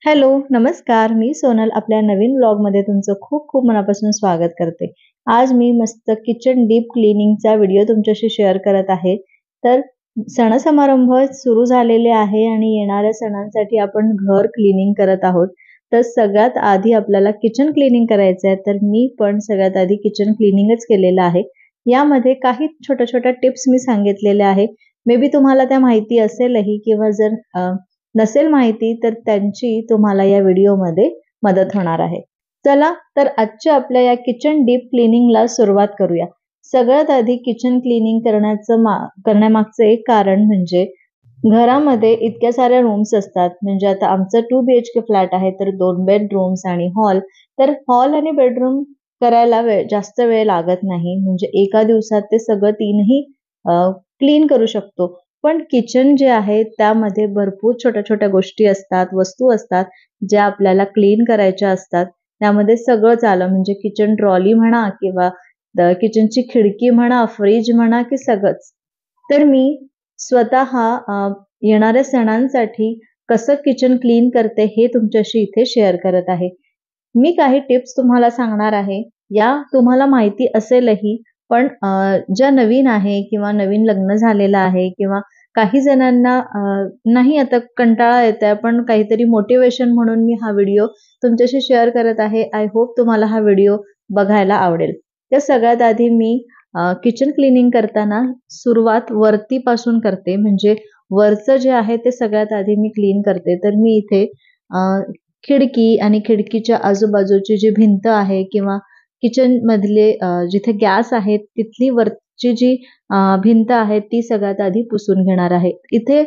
Hello, नमस्कार. मी सोनल आपल्या नवीन व्लॉगमध्ये तुमचं खूप खूप मनापासून स्वागत करते. आज मी मस्त किचन डीप क्लीनिंगचा व्हिडिओ तुमच्याशी शेअर करत आहे. तर सण-समारंभ सुरू झालेले आहे आणि येणाऱ्या सणांसाठी आपण घर क्लीनिंग करत आहोत. तर सगळ्यात आधी आपल्याला किचन क्लीनिंग करायचं आहे. तर मी पण सगळ्यात आधी किचन क्लीनिंगच केलेलं आहे. यामध्ये काही छोट्या-छोट्या टिप्स मी सांगितलेल्या आहे. मे बी तुम्हाला त्या माहिती असेलही किंवा जर नसेल माहिती तर त्यांची तुम्हाला या व्हिडिओमध्ये मदत होणार आहे. चला तर आजच्या आपल्या या किचन डीप क्लीनिंगला सुरुवात करूया. सगळ्यात आधी किचन क्लीनिंग करण्यामागचं एक कारण म्हणजे घरामध्ये इतक्या साऱ्या रूम्स असतात. म्हणजे आता आमचं 2 BHK फ्लॅट आहे तर 2 बेडरूम्स आणि हॉल. तर हॉल आणि बेडरूम करायला जास्त वेळ लागत नाही. म्हणजे एका दिवसात ते सगळं तीनही क्लीन करू शकतो. पण किचन जे आहे त्यामध्ये भरपूर छोट्या-छोट्या गोष्टी असतात, वस्तू असतात, ज्या आपल्याला क्लीन करायच्या असतात. त्यामध्ये सगळंच आलं म्हणजे किचन ट्रॉली म्हणा किंवा किचनची खिडकी म्हणा, फ्रिज म्हणा की सगळंच. तर मी स्वतः येणाऱ्या सणांसाठी कसं किचन क्लीन करते हे तुमच्याशी इथे शेअर करत आहे. मी काही टिप्स तुम्हाला सांगणार आहे. या तुम्हाला माहिती असेलही पण ज्या नवीन आहे किंवा नवीन लग्न झालेलं आहे किंवा काही जणांना नाही आता कंटाळा येतोय पण काहीतरी मोटिवेशन म्हणून मी हा व्हिडिओ तुमच्याशी शेअर करत आहे. आय होप तुम्हाला हा व्हिडिओ बघायला आवडेल. तर सगळ्यात आधी मी किचन क्लीनिंग करताना सुरुवात वरतीपासून करते. म्हणजे वरचं जे आहे ते सगळ्यात आधी मी क्लीन करते. तर मी इथे खिडकी आणि खिडकीच्या आजूबाजूची जी भिंत आहे किंवा किचन मधले जिथे गॅस आहे तिथली वरची जी भिंत आहे ती सगळ्यात आधी पुसून घेणार आहे. इथे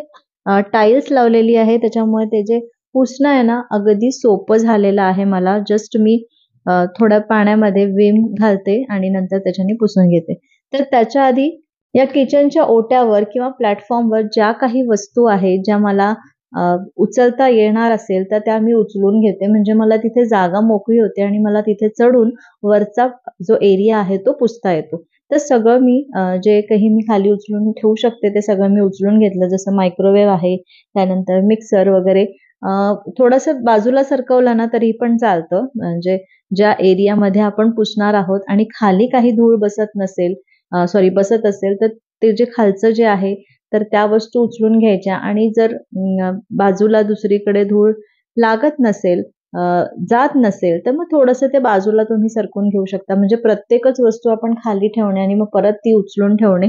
टाइल्स लावलेली आहे त्याच्यामुळे ते जे पुसणं आहे ना अगदी सोपं झालेलं आहे मला. जस्ट मी थोड्या पाण्यामध्ये विम घालते आणि नंतर त्याच्याने पुसून घेते. तर त्याच्या आधी या किचनच्या ओट्यावर किंवा प्लॅटफॉर्मवर ज्या काही वस्तू आहेत ज्या मला उचलता येणार असेल तर त्या मी उचलून घेते. म्हणजे मला तिथे जागा मोकळी होते आणि मला तिथे चढून वरचा जो एरिया आहे तो पुसता येतो. तर सगळं मी जे काही मी खाली उचलून ठेवू शकते ते सगळं मी उचलून घेतलं. जसं मायक्रोवेव्ह आहे, त्यानंतर मिक्सर वगैरे थोडंसं बाजूला सरकवलं ना तरी पण चालतं. म्हणजे ज्या एरियामध्ये आपण पुसणार आहोत आणि खाली काही धूळ बसत असेल तर ते जे खालचं जे आहे तर त्या वस्तू उचलून घ्यायच्या आणि जर बाजूला दुसरीकडे धूळ लागत नसेल, जात नसेल तर मग थोडंसं ते बाजूला तुम्ही सरकून घेऊ शकता. म्हणजे प्रत्येकच वस्तू आपण खाली ठेवणे आणि मग परत ती उचलून ठेवणे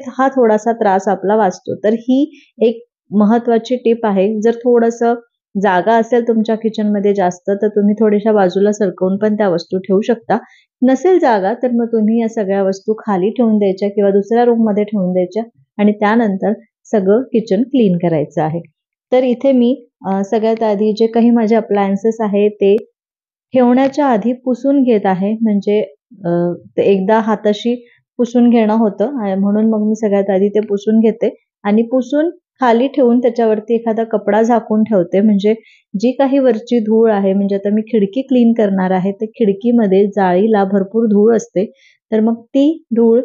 हा थोडासा त्रास आपला वाचतो. तर ही एक महत्वाची टिप आहे. जर थोडंसं जागा असेल तुमच्या किचनमध्ये जास्त तर तुम्ही थोड्याशा बाजूला सरकवून पण त्या वस्तू ठेवू शकता. नसेल जागा तर मग तुम्ही या सगळ्या वस्तू खाली ठेवून द्यायच्या किंवा दुसऱ्या रूममध्ये ठेवून द्यायच्या आणि त्यानंतर सगळं किचन क्लीन करायचं आहे. तर इथे मी सगळ्यात आधी जे काही माझे अप्लायन्सेस आहे ते ठेवण्याच्या आधी पुसून घेत आहे. म्हणजे ते एकदा हाताशी पुसून घेणं होतं म्हणून मग मी सगळ्यात आधी ते पुसून घेते आणि पुसून खाली ठेवून त्याच्यावरती एखादा कपडा झाकून ठेवते. म्हणजे जी काही वरची धूळ आहे म्हणजे आता मी खिडकी क्लीन करणार आहे तर खिडकीमध्ये जाळीला भरपूर धूळ असते. तर मग ती धूळ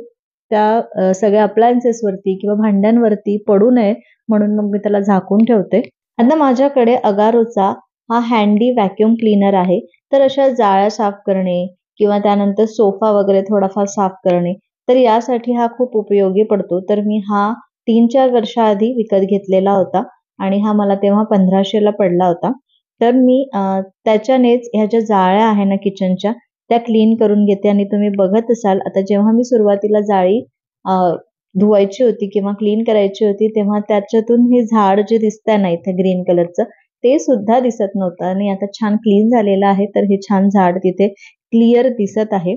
त्या सगळ्या अप्लायन्सेसवरती किंवा भांड्यांवरती पडू नये म्हणून मग मी त्याला झाकून ठेवते. आता माझ्याकडे अगारोचा हा हँडी व्हॅक्यूम क्लीनर आहे. तर अशा जाळ्या साफ करणे किंवा त्यानंतर सोफा वगैरे थोडाफार साफ करणे तर यासाठी हा खूप उपयोगी पडतो. तर मी हा 3-4 वर्षाआधी विकत घेतलेला होता आणि हा मला तेव्हा 1500 ला पडला होता. तर मी त्याच्यानेच ह्या ज्या जाळ्या आहे ना किचनच्या त्या क्लीन करून घेते. आणि तुम्ही बघत असाल आता जेव्हा मी सुरुवातीला जाळी धुवायची होती किंवा क्लीन करायची होती तेव्हा त्याच्यातून हे झाड जे दिसतंय ना इथे ग्रीन कलरचं ते सुद्धा दिसत नव्हतं आणि आता छान क्लीन झालेलं आहे. तर हे छान झाड तिथे क्लिअर दिसत आहे.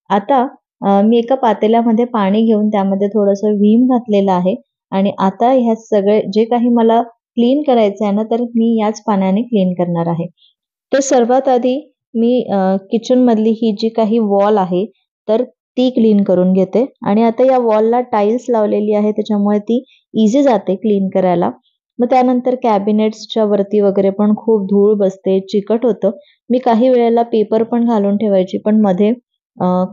आता मी एका पातेल्यामध्ये पाणी घेऊन त्यामध्ये थोडंसं व्हीम घातलेलं आहे आणि आता ह्या सगळे जे काही मला क्लीन करायचं आहे ना तर मी याच पाण्याने क्लीन करणार आहे. तर सर्वात आधी मी किचन मधली ही जी काही वॉल आहे तर ती क्लीन करून घेते आणि आता या वॉलला टाइल्स लावलेली आहे त्याच्यामुळे ती इझी जाते क्लीन करायला. मग त्यानंतर कॅबिनेट्सच्या वरती वगैरे पण खूप धूळ बसते, चिकट होतं. मी काही वेळेला पेपर पण घालून ठेवायची पण मध्ये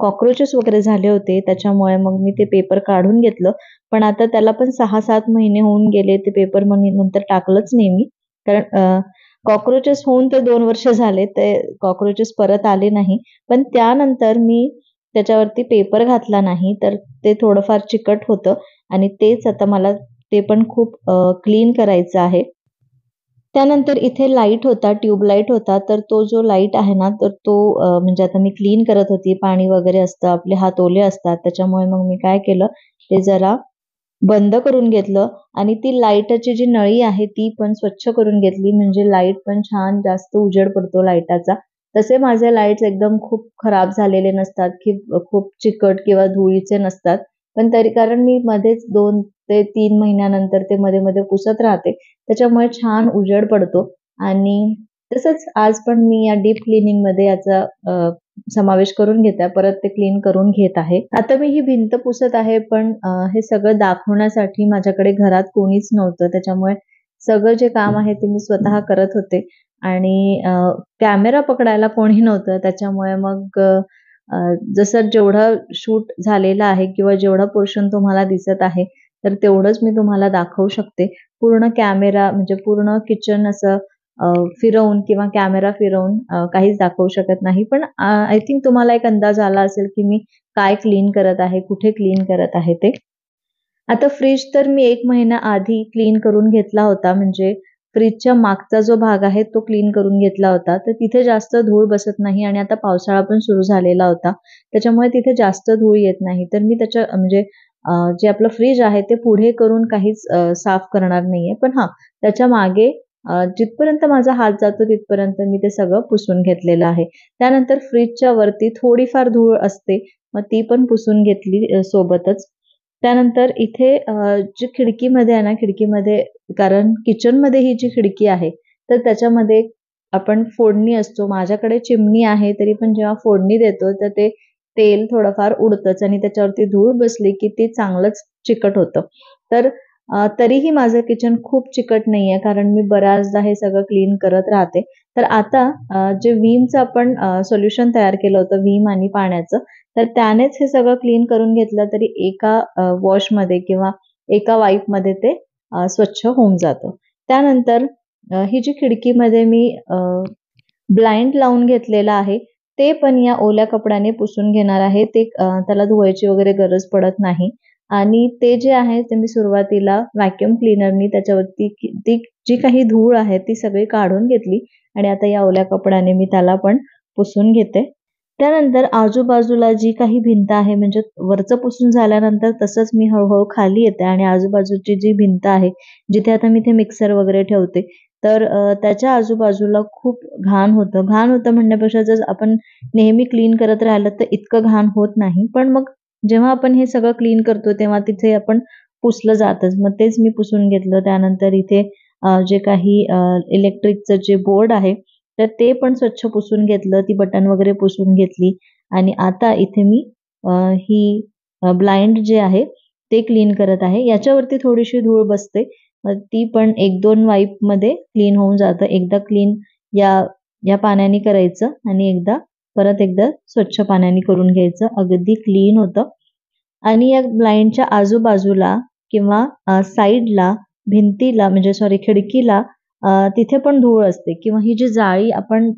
कॉकरोचेस वगैरे झाले होते त्याच्यामुळे मग मी ते पेपर काढून घेतलं. पण आता त्याला पण 6-7 महिने होऊन गेले ते पेपर मग नंतर टाकलंच नाही मी. कारण कॉक्रोचेस होऊन तर 2 वर्ष झाले, ते कॉक्रोचेस परत आले नाही. पण त्यानंतर मी त्याच्यावरती पेपर घातला नाही, तर ते थोडंफार चिकट होतं आणि तेच आता मला ते पण खूप क्लीन करायचं आहे. त्यानंतर इथे लाईट होता, ट्यूबलाईट होता. तर तो जो लाईट आहे ना, तर तो म्हणजे आता मी क्लीन करत होती. पाणी वगैरे असतं, आपले हात ओले असतात. त्याच्यामुळे मग मी काय केलं, ते जरा बंद करून घेतलं आणि ती लाईटची जी नळी आहे ती पण स्वच्छ करून घेतली. म्हणजे लाईट पण छान जास्त उजेड पडतो लाईटाचा. तसे माझे लाईट्स एकदम खूप खराब झालेले नसतात, की खूप चिकट किंवा धुळीचे नसतात. पण तरी कारण मी मध्येच 2 ते 3 महिन्यानंतर ते मध्ये-मध्ये पुसत राहते. त्याच्यामुळे छान उजेड पडतो आणि तसंच आज पण मी या डीप क्लीनिंगमध्ये याचा समावेश करून घेत आहे. परत ते क्लीन करून घेत आहे. आता मी ही भिंत पुसत आहे, पण हे सगळं दाखवण्यासाठी माझ्याकडे घरात कोणीच नव्हतं. त्याच्यामुळे सगळं जे काम आहे ते मी स्वतः करत होते आणि कॅमेरा पकडायला कोणी नव्हतं. त्याच्यामुळे मग जसं जेवढं शूट झालेलं आहे किंवा जेवढा पोर्शन तुम्हाला दिसत आहे, तर तेवढंच मी तुम्हाला दाखवू शकते. पूर्ण कॅमेरा म्हणजे पूर्ण किचन असं फिरवून किंवा कॅमेरा फिरवून काहीच दाखवू शकत नाही. पण आय थिंक तुम्हाला एक अंदाज आला असेल, की मी काय क्लीन करत आहे, कुठे क्लीन करत आहे ते. आता फ्रिज तर मी 1 महिना आधी क्लीन करून घेतला होता. म्हणजे फ्रिजच्या मागचा जो भाग आहे तो क्लीन करून घेतला होता. तर तिथे जास्त धूळ बसत नाही आणि आता पावसाळा पण सुरू झालेला होता. त्याच्यामुळे तिथे जास्त धूळ येत नाही. तर मी त्याच्या म्हणजे जे आपलं फ्रिज आहे ते पुढे करून काहीच साफ करणार नाहीये. पण हां, त्याच्या मागे जिथपर्यंत माझा हात जातो तिथपर्यंत मी ते सगळं पुसून घेतलेलं आहे. त्यानंतर फ्रिजच्या वरती थोडीफार धूळ असते. मग ती पण पुसून घेतली सोबतच. त्यानंतर इथे जी खिडकीमध्ये आहे ना, खिडकीमध्ये कारण किचनमध्ये ही जी खिडकी आहे, तर त्याच्यामध्ये आपण फोडणी असतो. माझ्याकडे चिमणी आहे, तरी पण जेव्हा फोडणी देतो, तर ते तेल थोडंफार उडतंच आणि त्याच्यावरती धूळ बसली, की ते चांगलंच चिकट होतं. तर तरीही माझं किचन खूप चिकट नाहीये, कारण मी बऱ्याचदा हे सगळं क्लीन करत राहते. तर आता जे व्हीमचं आपण सोल्युशन तयार केलं होतं, व्हीम आणि पाण्याचं, तर त्यानेच हे सगळं क्लीन करून घेतलं तरी एका वॉशमध्ये किंवा एका वाईपमध्ये ते स्वच्छ होऊन जातं. त्यानंतर ही जी खिडकीमध्ये मी ब्लाइंड लावून घेतलेलं आहे, ते पण या ओल्या कपड्याने पुसून घेणार आहे. ते त्याला धुवायची वगैरे गरज पडत नाही आणि ते जे आहे ते मी सुरुवातीला व्हॅक्यूम क्लीनरनी त्याच्यावरती ती जी काही धूळ आहे ती सगळी काढून घेतली आणि आता या ओल्या कपड्याने मी त्याला पण पुसून घेते. त्यानंतर आजूबाजूला जी काही भिंत आहे म्हणजे वरचं पुसून झाल्यानंतर तसंच मी हळूहळू खाली येते आणि आजूबाजूची जी भिंत आहे, जिथे आता मी ते मिक्सर वगैरे ठेवते, तर त्याच्या आजूबाजूला खूप घाण होतं. घाण होतं म्हणण्यापेक्षा जर आपण नेहमी क्लीन करत राहिलं तर इतकं घाण होत नाही. पण मग जेव्हा आपण हे सगळं क्लीन करतो तेव्हा तिथे आपण पुसलं जातंच. मग तेच मी पुसून घेतलं. त्यानंतर इथे जे काही इलेक्ट्रिकचं जे बोर्ड आहे, तर ते पण स्वच्छ पुसून घेतलं. ती बटन वगैरे पुसून घेतली आणि आता इथे मी ही ब्लाइंड जे आहे ते क्लीन करत आहे. याच्यावरती थोडीशी धूळ बसते. ती पण 1-2 वाईपमध्ये क्लीन होऊन जातं. एकदा क्लीन या या पाण्याने करायचं आणि परत एकदा स्वच्छ पाण्याने करून घ्यायचं. अगदी क्लीन होतं. आणि या ब्लाइंडच्या आजूबाजूला किंवा साईडला, भिंतीला म्हणजे सॉरी खिडकीला तिथे पण धूळ असते किंवा ही जी जाळी आपण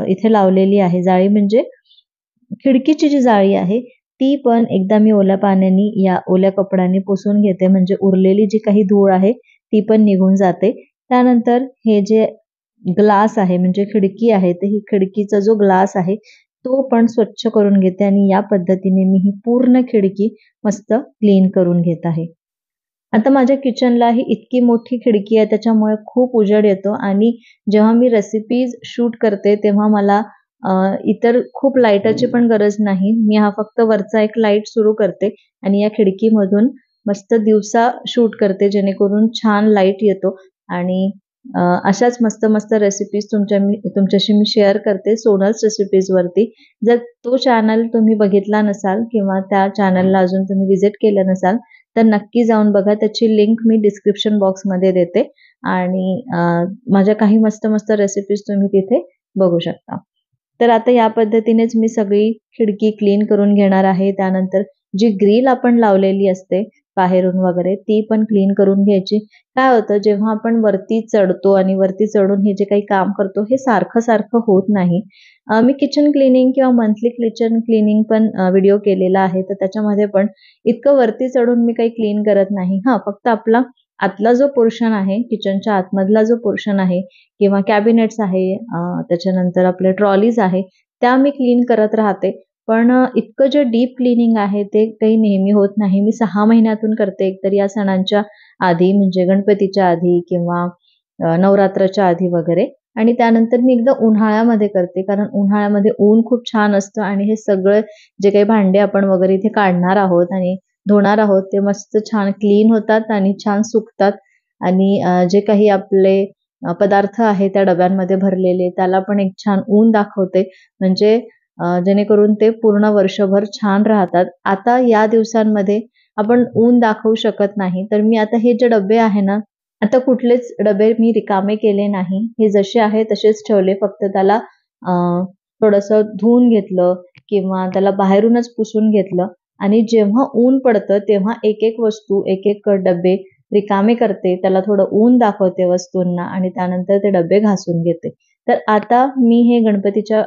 इथे लावलेली आहे, जाळी म्हणजे खिडकीची जी जाळी आहे, ती पण एकदा मी ओल्या पाण्याने या ओल्या कपड्याने पुसून घेते. म्हणजे उरलेली जी काही धूळ आहे, ती पण निघून जाते. त्यानंतर हे जे ग्लास आहे म्हणजे खिडकी आहे, तर ही खिडकीचा जो ग्लास आहे, तो पण स्वच्छ करून घेते आणि या पद्धतीने मी ही पूर्ण खिडकी मस्त क्लीन करून घेत आहे. आता माझ्या किचनला ही इतकी मोठी खिडकी आहे त्याच्यामुळे खूप उजेड येतो आणि जेव्हा मी रेसिपीज शूट करते तेव्हा मला इतर खूप लाईटाची पण गरज नाही. मी हा फक्त वरचा एक लाईट सुरू करते आणि या खिडकीमधून मस्त दिवसा शूट करते जेणेकरून छान लाईट येतो आणि अशाच मस्त-मस्त रेसिपीज तुमच्याशी मी शेअर करते सोनल्स रेसिपीजवरती. जर तो चॅनल तुम्ही बघितला नसाल किंवा त्या चॅनलला अजून तुम्ही व्हिजिट केलं नसाल, तर नक्की जाऊन बघा. त्याची लिंक मी डिस्क्रिप्शन बॉक्समध्ये देते आणि माझ्या काही मस्त-मस्त रेसिपीज तुम्ही तिथे बघू शकता. तर आता या पद्धतीनेच मी सगळी खिडकी क्लीन करून घेणार आहे. त्यानंतर जी ग्रिल आपण लावलेली असते बाहेरून वगैरे, ती पण क्लीन करून घ्यायची. काय होतं, जेव्हा आपण वरती चढतो आणि वरती चढून हे जे काही काम करतो हे सारखं सारखं होत नाही. मी किचन क्लिनिंग किंवा मंथली किचन क्लिनिंग पण व्हिडिओ केलेला आहे, तर त्याच्यामध्ये पण इतकं वरती चढून मी काही क्लीन करत नाही. फक्त आपला आतला जो पोर्शन आहे, किचनच्या आतमधला जो पोर्शन आहे किंवा कॅबिनेट्स आहे, त्याच्यानंतर आपले ट्रॉलीज आहे, त्या मी क्लीन करत राहते. पण इतकं जे डीप क्लीनिंग आहे ते काही नेहमी होत नाही. मी 6 महिन्यातून करते एकतर या सणांच्या आधी, म्हणजे गणपतीच्या आधी किंवा नवरात्राच्या आधी वगैरे. आणि त्यानंतर मी एकदा उन्हाळ्यामध्ये करते, कारण उन्हाळ्यामध्ये ऊन खूप छान असतं आणि हे सगळे जे काही भांडे आपण वगैरे इथे काढणार आहोत आणि धुणार आहोत ते मस्त छान क्लीन होतात आणि छान सुकतात. आणि जे काही आपले पदार्थ आहे त्या डब्यांमध्ये भरलेले, त्याला पण एक छान ऊन दाखवते, म्हणजे जेणेकरून ते पूर्ण वर्षभर छान राहतात. आता या दिवसांमध्ये आपण ऊन दाखवू शकत नाही, तर मी आता हे जे डबे आहे ना, आता कुठलेच डबे मी रिकामे केले नाही. हे जसे आहे तसेच ठेवले. फक्त त्याला थोडंसं धुवून घेतलं किंवा त्याला बाहेरूनच पुसून घेतलं आणि जेव्हा ऊन पडतं तेव्हा एक-एक वस्तू, एक-एक डबे रिकामे करते. त्याला थोडं ऊन दाखवते वस्तूंना आणि त्यानंतर ते डबे घासून घेते. तर आता मी हे गणपतीच्या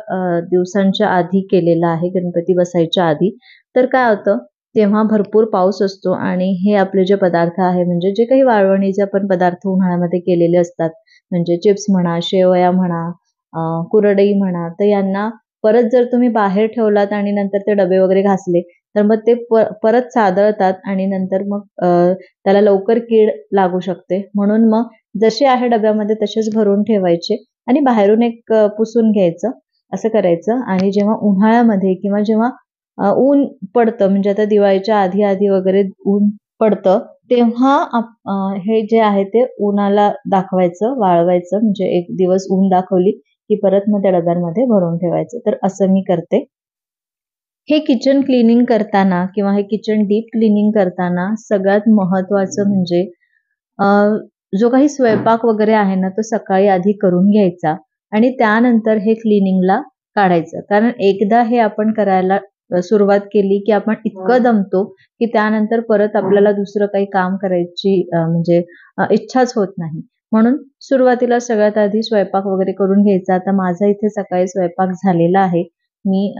दिवसांच्या आधी केलेलं आहे, गणपती बसायच्या आधी. तर काय होतं, तेव्हा भरपूर पाऊस असतो आणि हे आपले जे पदार्थ आहे, म्हणजे जे काही वाळवणीचे आपण पदार्थ उन्हाळ्यामध्ये केलेले असतात, म्हणजे चिप्स म्हणा, शेवया म्हणा, कुरडई म्हणा, तर यांना परत जर तुम्ही बाहेर ठेवलात आणि नंतर ते डबे वगैरे घासले, तर मग ते परत सादळतात आणि नंतर मग त्याला लवकर कीड लागू शकते. म्हणून मग जसे आहे डब्यामध्ये तसेच भरून ठेवायचे आणि बाहेरून एक पुसून घ्यायचं, असं करायचं. आणि जेव्हा उन्हाळ्यामध्ये किंवा जेव्हा ऊन पडतं, म्हणजे आता दिवाळीच्या आधी वगैरे ऊन पडतं, तेव्हा हे जे आहे ते उन्हाला दाखवायचं, वाळवायचं. म्हणजे एक दिवस ऊन दाखवली की परत मग त्या डब्यांमध्ये भरून ठेवायचं. तर असं मी करते. हे किचन क्लिनिंग करताना किंवा हे किचन डीप क्लिनिंग करताना सगळ्यात महत्त्वाचं म्हणजे जो काही स्वयंपाक वगैरे आहे ना, तो सकाळी आधी करून घ्यायचा आणि त्यानंतर हे क्लिनिंगला काढायचं. कारण एकदा हे आपण करायला सुरुवात केली की आपण इतकं दमतो की त्यानंतर परत आपल्याला दुसरं काही काम करायची म्हणजे इच्छाच होत नाही. म्हणून सुरुवातीला सगळ्यात आधी स्वयंपाक वगैरे करून घ्यायचा. आता माझा इथे सकाळी स्वयंपाक झालेला आहे. मी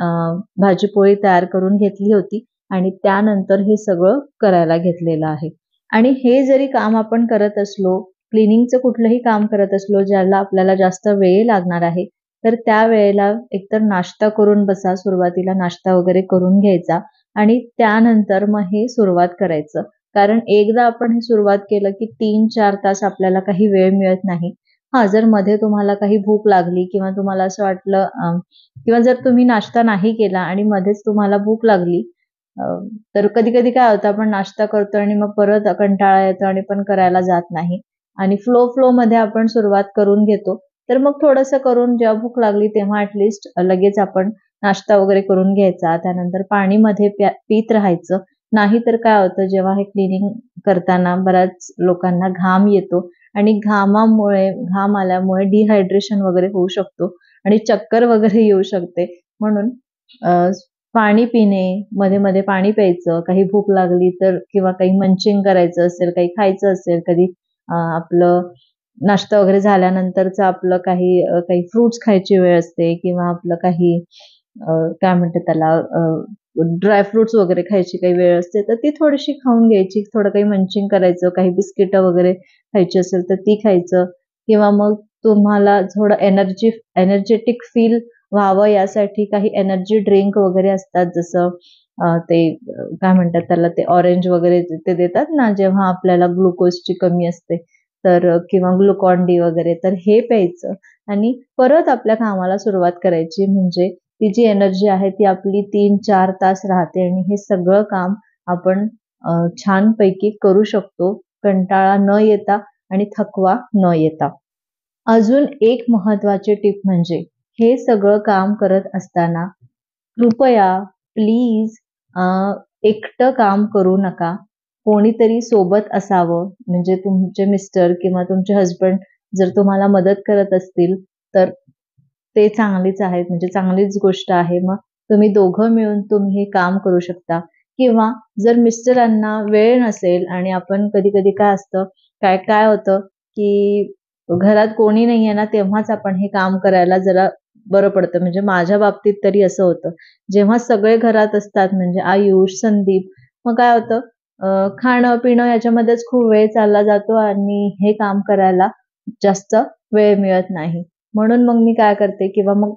भाजी-पोळी तयार करून घेतली होती आणि त्यानंतर हे सगळं करायला घेतलेलं आहे. आणि हे जरी काम आपण करत असलो, क्लिनिंगचं कुठलंही काम करत असलो, ज्याला आपल्याला जास्त वेळ लागणार आहे, तर त्यावेळेला एकतर नाश्ता करून बसा. सुरुवातीला नाश्ता वगैरे करून घ्यायचा आणि त्यानंतर मग हे सुरुवात करायचं. कारण एकदा आपण हे सुरुवात केलं की 3-4 तास आपल्याला काही वेळ मिळत नाही. जर मध्ये तुम्हाला काही भूक लागली किंवा तुम्हाला असं वाटलं किंवा जर तुम्ही नाश्ता नाही केला आणि मध्येच तुम्हाला भूक लागली, तर कधी-कधी काय होतं, आपण नाश्ता करतो आणि मग परत कंटाळा येतो आणि पण करायला जात नाही आणि फ्लोमध्ये आपण सुरुवात करून घेतो. तर मग थोडंसं करून जेव्हा भूक लागली तेव्हा ॲटलीस्ट लगेच आपण नाश्ता वगैरे करून घ्यायचा. त्यानंतर पाणी मध्ये पीत राहायचं. नाहीतर काय होतं, जेव्हा हे क्लिनिंग करताना बऱ्याच लोकांना घाम येतो आणि घाम आल्यामुळे डिहायड्रेशन वगैरे होऊ शकतो आणि चक्कर वगैरे येऊ शकते. म्हणून पाणी पिणे, मध्ये-मध्ये पाणी प्यायचं, काही भूक लागली तर किंवा काही मंचिंग करायचं असेल, काही खायचं असेल, कधी आपलं नाश्ता वगैरे झाल्यानंतरचं आपलं काही फ्रुट्स खायची वेळ असते किंवा आपलं काही काय म्हणतात त्याला, ड्राय फ्रुट्स वगैरे खायची काही वेळ असते, तर ती थोडीशी खाऊन घ्यायची. थोडं काही मंचिंग करायचं, काही बिस्किटं वगैरे खायची असेल तर ती खायचं किंवा मग तुम्हाला थोडं एनर्जेटिक फील व्हावं यासाठी काही एनर्जी ड्रिंक वगैरे असतात. जसं ते काय म्हणतात त्याला, ते ऑरेंज वगैरे ते देतात ना, जेव्हा आपल्याला ग्लुकोजची कमी असते, तर किंवा ग्लुकॉन-डी वगैरे, तर हे प्यायचं आणि परत आपल्या कामाला सुरुवात करायची. म्हणजे ती जी एनर्जी आहे ती आपली 3-4 तास राहते आणि हे सगळं काम आपण छानपैकी करू शकतो, कंटाळा न येता आणि थकवा न येता. अजून एक महत्त्वाची टिप म्हणजे हे सगळं काम करत असताना कृपया प्लीज एकटं काम करू नका. कोणीतरी सोबत असावं. म्हणजे तुमचे मिस्टर किंवा तुमचे हसबंड जर तुम्हाला मदत करत असतील तर ते चांगलीच आहेत, म्हणजे चांगलीच गोष्ट आहे. मग तुम्ही दोघं मिळून तुम्ही हे काम करू शकता किंवा जर मिस्टरांना वेळ नसेल आणि आपण कधी कधी काय असतं, काय होतं की घरात कोणी नाही आहे ना, तेव्हाच आपण हे काम करायला जरा बरं पडतं. म्हणजे माझ्या बाबतीत तरी असं होतं. जेव्हा सगळे घरात असतात म्हणजे आयुष, संदीप, मग काय होतं, खाणं पिणं याच्यामध्येच खूप वेळ चालला जातो आणि हे काम करायला जास्त वेळ मिळत नाही. म्हणून मग मी काय करते किंवा मग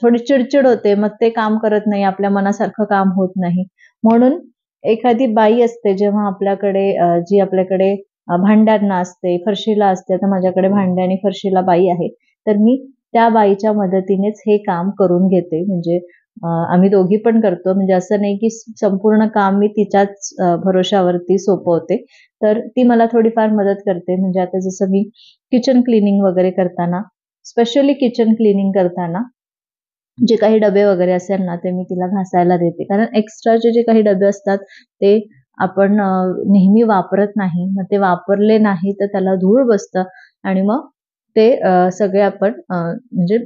थोडी चिडचिड होते. मग ते काम करत नाही, आपल्या मनासारखं काम होत नाही. म्हणून एखादी बाई असते जेव्हा आपल्याकडे, जी आपल्याकडे भांड्यांना असते, फरशीला असते. तर माझ्याकडे भांडे आणि फरशीला बाई आहे. तर मी त्या बाईच्या मदतीनेच हे काम करून घेते. म्हणजे आम्ही दोघी पण करतो. म्हणजे असं नाही की संपूर्ण काम मी तिच्याच भरोशावरती सोपवते. तर ती मला थोडीफार मदत करते. म्हणजे आता जसं मी किचन क्लिनिंग वगैरे करताना, स्पेशली किचन क्लिनिंग करताना जे काही डबे वगैरे असेल ना, ते मी तिला घासायला देते. कारण एक्स्ट्राचे जे काही डबे असतात ते आपण नेहमी वापरत नाही. मग ते वापरले नाही तर त्याला धूळ बसतं आणि मग ते सगळे आपण म्हणजे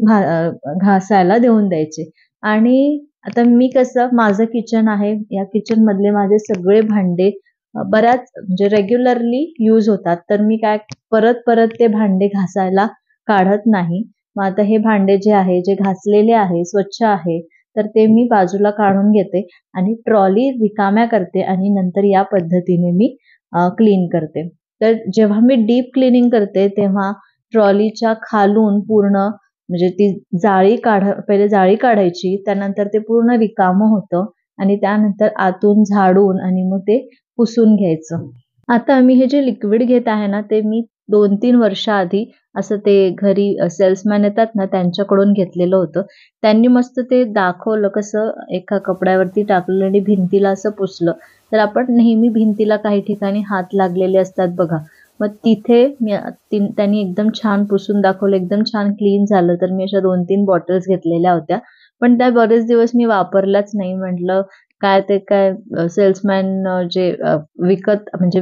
घासायला देऊन द्यायचे. आणि आता मी कसं, माझं किचन आहे, या किचनमधले माझे सगळे भांडे बऱ्याच म्हणजे रेग्युलरली यूज होतात. तर मी काय परत ते भांडे घासायला काढत नाही. मग आता हे भांडे जे आहे, जे घासलेले आहे, स्वच्छ आहे, तर ते मी बाजूला काढून घेते आणि ट्रॉली रिकाम्या करते आणि नंतर या पद्धतीने मी क्लीन करते. तर जेव्हा मी डीप क्लीनिंग करते तेव्हा ट्रॉलीच्या खालून पूर्ण म्हणजे ती पहिले जाळी काढायची, त्यानंतर ते पूर्ण रिकामं होतं आणि त्यानंतर आतून झाडून आणि मग ते पुसून घ्यायचं. आता मी हे जे लिक्विड घेत आहे ना, ते मी 2-3 वर्षाआधी असं ते घरी सेल्समॅन येतात ना, त्यांच्याकडून घेतलेलं होतं. त्यांनी मस्त ते दाखवलं कसं एका कपड्यावरती टाकलं आणि भिंतीला असं पुसलं. तर आपण नेहमी भिंतीला काही ठिकाणी हात लागलेले असतात बघा. मग तिथे त्यांनी एकदम छान पुसून दाखवलं, एकदम छान क्लीन झालं. तर मी अशा 2-3 बॉटल्स घेतलेल्या होत्या. पण त्या बरेच दिवस मी वापरल्याच नाही. म्हटलं काय सेल्समॅन जे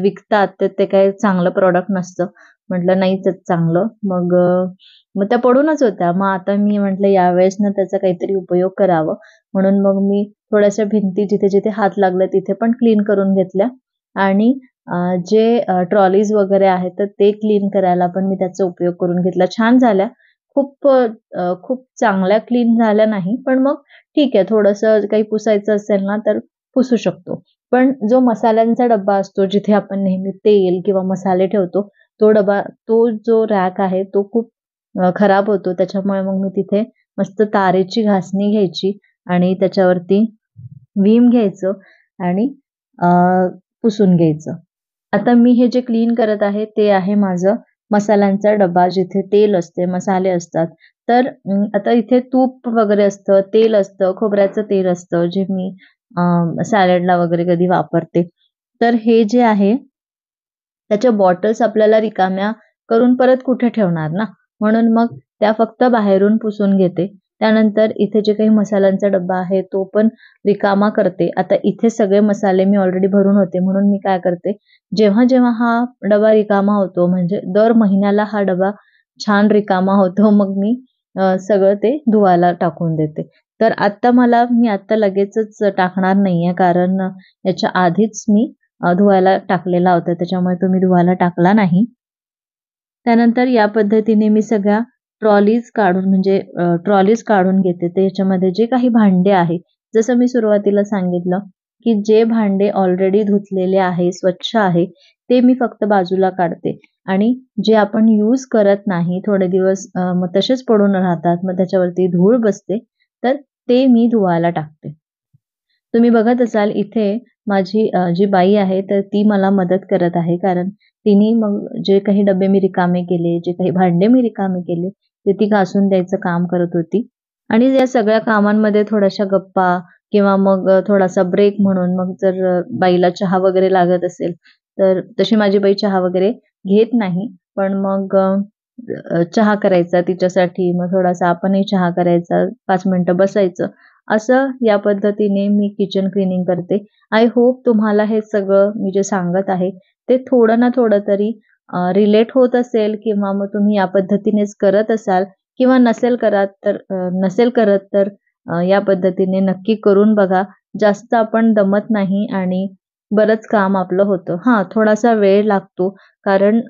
विकतात तर ते काही चांगलं प्रॉडक्ट नसतं. म्हटलं नाहीच चांगलं. मग त्या पडूनच होत्या. मग आता मी म्हटलं यावेळेस ना त्याचा काहीतरी उपयोग करावं. म्हणून मग मी थोड्याशा भिंती जिथे-जिथे हात लागले तिथे पण क्लीन करून घेतल्या आणि जे ट्रॉलीज वगैरे आहेत तर ते क्लीन करायला पण मी त्याचा उपयोग करून घेतला. छान झाल्या. खूप चांगल्या क्लीन झाल्या नाही. पण मग ठीक आहे, थोडंसं काही पुसायचं असेल ना तर पुसू शकतो. पण जो मसाल्यांचा डब्बा असतो जिथे आपण नेहमी तेल किंवा मसाले ठेवतो, तो जो रॅक आहे तो खूप खराब होतो. त्याच्यामुळे मग मी तिथे मस्त तारेची घासणी घ्यायची आणि त्याच्यावरती व्हीम घ्यायचं आणि पुसून घ्यायचं. आता मी हे जे क्लीन करत आहे ते आहे माझं मसाल्यांचा डब्बा, जिथे तेल असते, मसाले असतात. तर आता इथे तूप वगैरे असतं, तेल असतं, खोबऱ्याचं तेल असतं, जे मी सॅलडला वगैरे कधी वापरते. तर हे जे आहे त्याच्या बॉटल्स आपल्याला रिकाम्या करून परत कुठे ठेवणार ना, म्हणून मग त्या फक्त बाहेरून पुसून घेते. त्यानंतर इथे जे काही मसाल्यांचा डब्बा आहे तो पण रिकामा करते. आता इथे सगळे मसाले मी ऑलरेडी भरून होते, म्हणून मी काय करते, जेव्हा हा डबा रिकामा होतो म्हणजे दर महिन्याला हा डबा छान रिकामा होतो, मग मी सगळं ते धुवायला टाकून देते. तर मी आता लगेचच टाकणार नाहीये, कारण याच्या आधीच मी धुवायला टाकलेला होता, त्याच्यामुळे तो मी धुवायला टाकला नाही. त्यानंतर या पद्धतीने मी सगळ्या ट्रॉलीज काढून घेते. त्याच्यामध्ये जे काही भांडे आहे, जसं मी सुरुवातीला सांगितलं, की जे भांडे ऑलरेडी धुतलेले आहे, स्वच्छ आहे, ते मी फक्त बाजूला काढते आणि जे आपण यूज करत नाही, थोडे दिवस मग तसेच पडून राहतात, मग त्याच्यावरती धूळ बसते, तर ते मी धुवायला टाकते. तुम्ही बघत असाल इथे माझी जी बाई आहे तर ती मला मदत करत आहे, कारण तिने मग जे काही डबे मी रिकामे केले, जे काही भांडे मी रिकामे केले, ते ती घासून द्यायचं काम करत होती. आणि या सगळ्या कामांमध्ये थोड्याशा गप्पा किंवा मग थोडासा ब्रेक म्हणून मग जर बाईला चहा वगैरे लागत असेल, तर तशी माझी बाई चहा वगैरे घेत नाही. पण मग चहा करायचा तिच्यासाठी, मग थोडासा आपणही चहा करायचा, 5 मिनिटं बसायचं. असं या पद्धतीने मी किचन क्लीनिंग करते. आय होप तुम्हाला हे सगळं मी जे सांगत आहे, ते थोडं ना थोडं तरी रिलेट होत असेल किंवा मग तुम्ही या पद्धतीनेच करत असाल किंवा नसेल करत तर या पद्धतीने नक्की करून बघा. जास्त आपण दमत नाही आणि बरंच काम आपलं होतं. हां, थोडासा वेळ लागतो कारण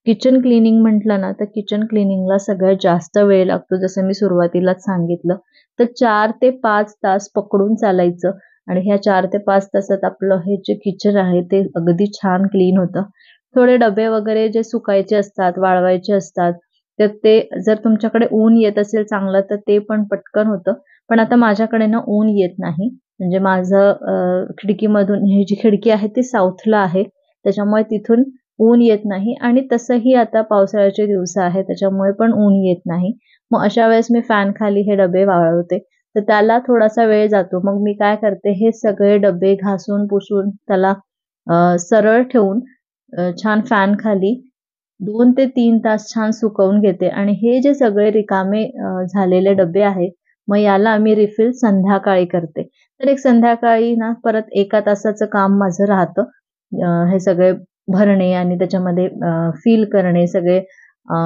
किचन क्लीनिंग म्हटलं ना, तर किचन क्लीनिंगला सगळ्यात जास्त वेळ लागतो. जसं मी सुरुवातीलाच सांगितलं. तर 4 ते 5 तास पकडून चालायचं आणि ह्या 4 ते 5 तासात आपलं हे जे किचन आहे ते अगदी छान क्लीन होतं. थोडे डबे वगैरे जे सुकायचे असतात, वाळवायचे असतात, तर ते जर तुमच्याकडे ऊन येत असेल चांगलं, तर ते पण पटकन होतं. पण आता माझ्याकडे ना ऊन येत नाही. म्हणजे माझं खिडकीमधून ही जी खिडकी आहे ती साऊथला आहे. त्याच्यामुळे तिथून ऊन येत नाही आणि तसंही आता पावसाळ्याचे दिवस आहे त्याच्यामुळे पण ऊन येत नाही. मग अशा वेळेस मी फॅन खाली हे डबे वाळवते. तर त्याला थोडासा वेळ जातो. मग मी काय करते, हे सगळे डबे घासून पुसून त्याला सरळ ठेवून छान फॅन खाली 2 ते 3 तास छान सुकवून घेते आणि हे जे सगळे रिकामे झालेले डब्बे आहेत, मग याला मी रिफिल संध्याकाळी करते. तर एक संध्याकाळी ना परत 1 तासाचं काम माझं राहतं. हे सगळे भरणे आणि त्याच्यामध्ये फिल करणे अ,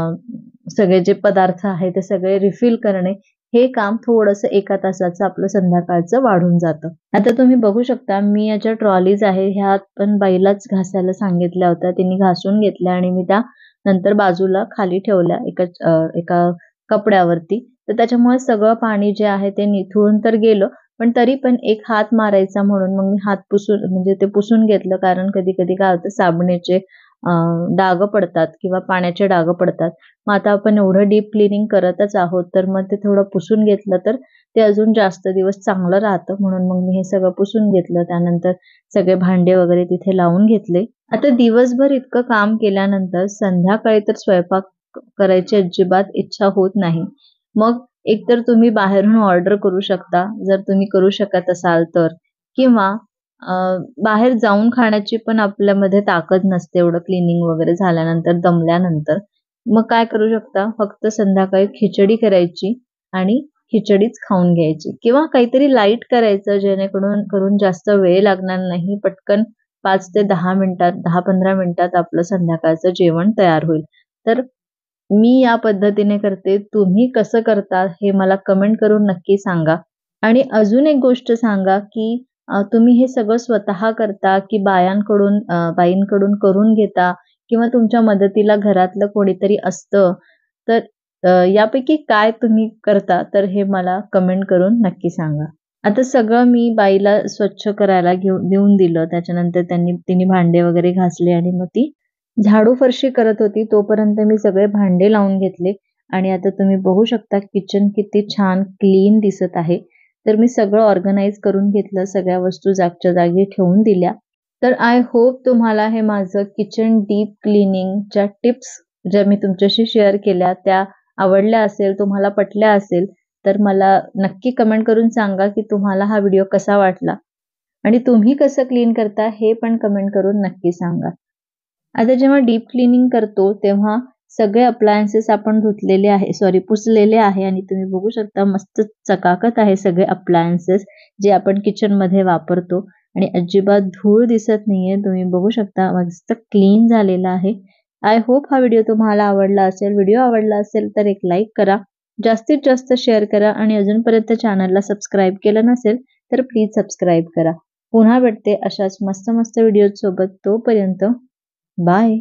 सगळे जे पदार्थ आहेत ते सगळे रिफिल करणे, हे काम थोडंसं 1 तासाचं आपलं संध्याकाळचं वाढून जातं. आता तुम्ही बघू शकता मी या ज्या ट्रॉलीज आहे ह्या पण बाईलाच घासायला सांगितल्या होत्या. तिने घासून घेतल्या आणि मी त्या नंतर बाजूला खाली ठेवल्या एका कपड्यावरती. तर त्याच्यामुळे सगळं पाणी जे आहे ते निथळून तर गेलं, पण तरी पण एक हात मारायचा म्हणून मग मी हात पुसून म्हणजे ते पुसून घेतलं. कारण कधी-कधी काय होतं साबणाचे डाग पडतात किंवा पाण्याचे डाग पडतात. मग आता आपण एवढं डीप क्लीनिंग करतच आहोत, तर मग ते थोडं पुसून घेतलं तर ते अजून जास्त दिवस चांगलं राहतं. म्हणून मग मी हे सगळं पुसून घेतलं. त्यानंतर सगळे भांडे वगैरे तिथे लावून घेतले. आता दिवसभर इतकं काम केल्यानंतर संध्याकाळी तर स्वयंपाक करायची अजिबात इच्छा होत नाही. मग एकतर तुम्ही बाहेरून ऑर्डर करू शकता, जर तुम्ही करू शकत असाल तर किंवा अ, बाहेर जाऊन खाण्याची पण आपल्यामध्ये ताकद नसते एवढं क्लीनिंग वगैरे झाल्यानंतर, दमल्यानंतर. मग काय करू शकता, फक्त संध्याकाळी खिचडी करायची आणि खिचडीच खाऊन घ्यायची किंवा काहीतरी लाईट करायचं करून जास्त वेळ लागणार नाही. पटकन 5 ते 10 मिनिटात, 10-15 मिनिटात आपलं संध्याकाळचं जेवण तयार होईल. तर मी या पद्धतीने करते. तुम्ही कसं करता हे मला कमेंट करून नक्की सांगा. आणि अजून एक गोष्ट सांगा, की तुम्ही हे सगळं स्वतः करता, की बाईंकडून करून घेता किंवा तुमच्या मदतीला घरातलं कोणीतरी असतं. तर यापैकी काय तुम्ही करता? तर हे मला कमेंट करून नक्की सांगा. आता सगळं मी बाईला स्वच्छ करायला देऊन दिलं. त्याच्यानंतर तिने भांडे वगैरे घासले आणि मग ती झाडू फरशी करत होती. तोपर्यंत मी सगळे भांडे लावून घेतले आणि आता तुम्ही बघू शकता किचन किती छान क्लीन दिसत आहे. तर मी सगळं ऑर्गनाइज करून घेतलं. सगळ्या वस्तू जागच्या जागी ठेवून दिल्या. तर आय होप तुम्हाला हे माझं किचन डीप क्लीनिंगच्या टिप्स ज्या मी तुमच्याशी शेअर केल्या त्या आवडल्या असेल, तुम्हाला पटल्या असेल, तर मला नक्की कमेंट करून सांगा, की तुम्हाला हा व्हिडिओ कसा वाटला आणि तुम्ही कसं क्लीन करता हे पण कमेंट करून नक्की सांगा. आता जेव्हा डीप क्लीनिंग करतो तेव्हा सगळे अप्लायन्सेस आपण पुसलेले आहे आणि तुम्ही बघू शकता मस्त चकाकत आहे सगळे अप्लायन्सेस जे आपण किचनमध्ये वापरतो आणि अजिबात धूळ दिसत नाहीये. तुम्ही बघू शकता मस्त क्लीन झालेला आहे. आय होप हा व्हिडिओ तुम्हाला आवडला असेल. व्हिडिओ आवडला असेल तर एक लाईक करा. जास्तीत जास्त शेअर करा आणि अजूनपर्यंत चॅनलला सबस्क्राईब केलं नसेल तर प्लीज सबस्क्राईब करा. पुन्हा भेटते अशाच मस्त मस्त व्हिडिओ सोबत. तोपर्यंत बाय.